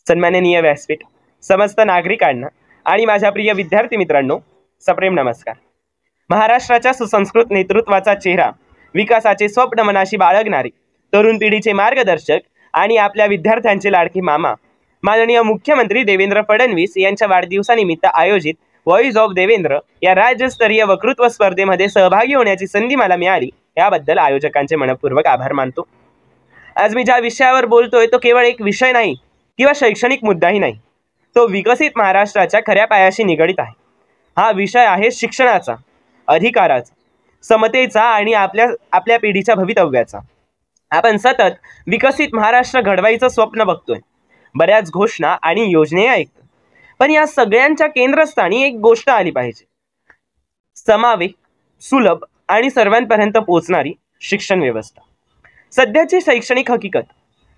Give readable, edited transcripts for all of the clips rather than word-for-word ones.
सन्माननीय व्यासपीठ, समस्त नागरिकांना आणि माझ्या प्रिय विद्यार्थी मित्रांनो, सप्रेम नमस्कार। महाराष्ट्राच्या सुसंस्कृत नेतृत्वाचा चेहरा, विकासाचे स्वप्न मनाशी बाळगणारे, तरुण पिढीचे मार्गदर्शक आणि आपल्या विद्यार्थ्यांचे लाडके मामा माननीय मुख्यमंत्री देवेंद्र फडणवीस यांच्या वाढदिवसानिमित्त आयोजित व्हॉइस ऑफ देवेंद्र या राज्यस्तरीय वक्तृत्व स्पर्धेमध्ये सहभागी होण्याची संधी मला मिळाली, याबद्दल आयोजकांचे मनपूर्वक आभार मानतो। आज मी ज्या विषयावर बोलतोय तो केवळ एक विषय नाही किंवा शैक्षणिक मुद्दाही नाही, तो विकसित महाराष्ट्राच्या खऱ्या पायाशी निगडित आहे। हा विषय आहे शिक्षणाचा, अधिकाराचा, समतेचा आणि आपल्या पिढीच्या भवितव्याचा। आपण सतत विकसित महाराष्ट्र घडवायचं स्वप्न बघतोय, बऱ्याच घोषणा आणि योजने ऐकतो, पण या सगळ्यांच्या केंद्रस्थानी एक गोष्ट आली पाहिजे, समावेश, सुलभ आणि सर्वांपर्यंत पोहोचणारी शिक्षण व्यवस्था। सध्याची शैक्षणिक हकीकत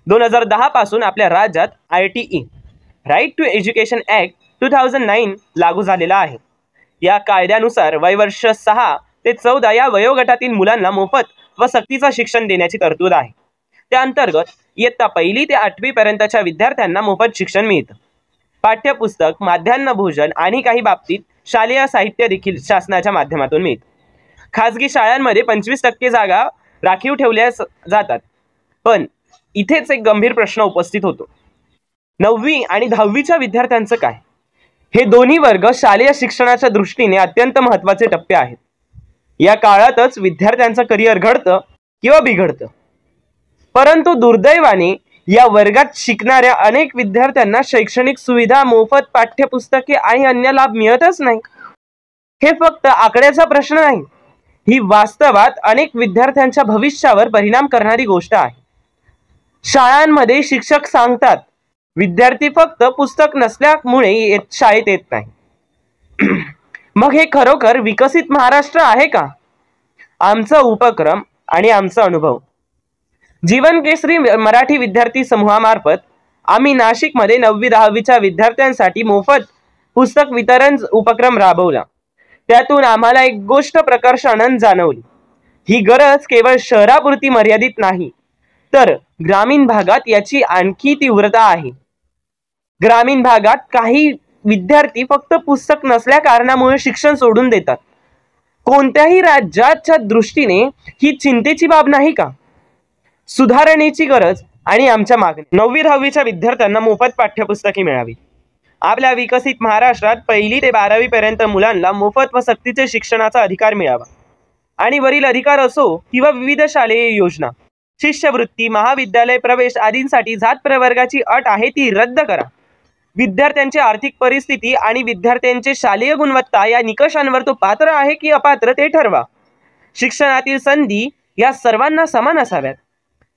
2010 पासून आपल्या राज्यात RTE right to education act 2009 लागू झालेला आहे। या कायद्यानुसार वयवर्ष 6 ते 14 या वयोगटातील मुलांना मोफत व सक्तीचं शिक्षण देण्याची तरतूद आहे। त्या अंतर्गत इयत्ता 1ली ते 8वी पर्यंतच्या विद्यार्थ्यांना मोफत शिक्षण मिळतं। पाठ्यपुस्तक, माध्यान्ह भोजन आणि काही बाबतीत शालेय साहित्य देखील शासनाच्या माध्यमातून मिळतं। खाजगी शाळांमध्ये 25% जागा राखीव ठेवल्या जातात, पण इथेच एक गंभीर प्रश्न उपस्थित होतो, 9वी आणि 10वीच्या विद्यार्थ्यांचं काय? हे दोन्ही वर्ग शालेय शिक्षणाच्या दृष्टीने अत्यंत महत्त्वाचे टप्पे आहेत। या काळातच विद्यार्थ्यांचं करिअर घडतं किंवा बिघडतं, परंतु दुर्दैवाने या वर्गात शिकणाऱ्या अनेक विद्यार्थ्यांना शैक्षणिक सुविधा, मोफत पाठ्यपुस्तके आणि अन्य लाभ मिळतच नाही। हे फक्त आकड्याचा प्रश्न नाही, ही वास्तवात अनेक विद्यार्थ्यांच्या भविष्यावर परिणाम करणारी गोष्ट आहे। शाळांमध्ये शिक्षक सांगतात, विद्यार्थी फक्त पुस्तक नसल्यामुळे शाळेत येत नाही। मग हे खरोखर विकसित महाराष्ट्र आहे का? आमचा उपक्रम आणि आमचा अनुभव, जीवन केसरी मराठी विद्यार्थी समूहामार्फत आम्ही नाशिकमध्ये 9वी-10वीच्या विद्यार्थ्यांसाठी मोफत पुस्तक वितरण उपक्रम राबवला। त्यातून आम्हाला एक गोष्ट प्रकर्षानं जाणवली, ही गरज केवळ शहरापुरती मर्यादित नाही, तर ग्रामीण भागात याची आणखी तीव्रता आहे। ग्रामीण भागात काही विद्यार्थी फक्त पुस्तक नसल्या कारणामुळे शिक्षण सोडून देतात। कोणत्याही राज्याच्या दृष्टीने ही चिंतेची बाब नाही का? सुधारणेची गरज आणि आमच्या मागणी, 9वी-10वीच्या विद्यार्थ्यांना मोफत पाठ्यपुस्तके मिळावी। आपल्या विकसित महाराष्ट्रात 1ली ते 12वी पर्यंत मुलांना मोफत व सक्तीचे शिक्षणाचा अधिकार मिळावा। आणि वरील अधिकार असो किंवा विविध शालेय योजना, शिष्यवृत्ती, महाविद्यालय प्रवेश आदींसाठी जात प्रवर्गाची अट आहे ती रद्द करा। विद्यार्थ्यांची आर्थिक परिस्थिती आणि विद्यार्थ्यांचे शालेय गुणवत्ता या निकषांवर तो पात्र आहे की अपात्र ते ठरवा। शिक्षणातील संधी या सर्वांना समान असाव्यात।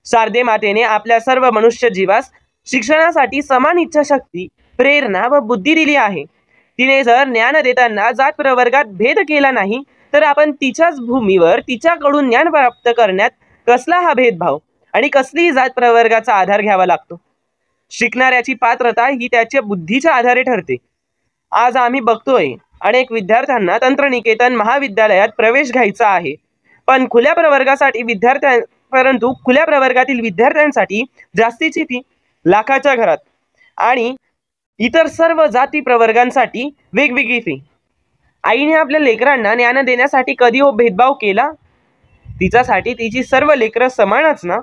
शारदे मातेने आपल्या सर्व मनुष्य जीवास शिक्षणासाठी समान इच्छाशक्ती, प्रेरणा व बुद्धी दिली आहे। तिने जर ज्ञान देताना जात प्रवर्गात भेद केला नाही, तर आपण तिच्याच भूमीवर तिच्याकडून ज्ञान प्राप्त करण्यात कसला हा भेदभाव आणि कसली जात प्रवर्गाचा आधार घ्यावा लागतो? शिकणाऱ्याची पात्रता ही त्याच्या बुद्धीच्या आधारे ठरते। आज आम्ही बघतोय, अनेक विद्यार्थ्यांना तंत्रनिकेतन महाविद्यालयात प्रवेश घ्यायचा आहे, पण खुल्या प्रवर्गातील विद्यार्थ्यांसाठी जास्तीची फी, लाखाच्या घरात, आणि इतर सर्व जाती प्रवर्गांसाठी वेगवेगळी फी। आईने आपल्या लेकरांना ज्ञान देण्यासाठी कधी भेदभाव केला? तिच्यासाठी तिची सर्व लेकरं समानच ना?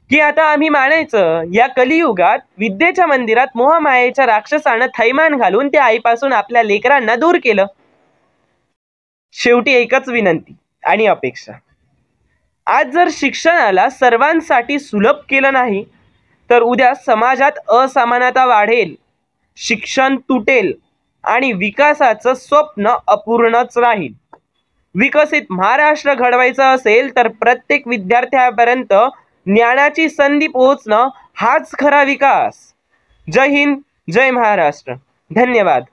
की आता आम्ही मानायचं, या कलियुगात विद्येच्या मंदिरात मोहमायेच्या राक्षसानं थैमान घालून त्या आईपासून आपल्या लेकरांना दूर केलं? शेवटी एकच विनंती आणि अपेक्षा, आज जर शिक्षणाला सर्वांसाठी सुलभ केलं नाही, तर उद्या समाजात असमानता वाढेल, शिक्षण तुटेल आणि विकासाचं स्वप्न अपूर्णच राहील। विकसित महाराष्ट्र घडवायचं असेल तर प्रत्येक विद्यार्थ्यापर्यंत ज्ञानाची संधी पोहोचणं हाच खरा विकास। जय हिंद, जय महाराष्ट्र, धन्यवाद।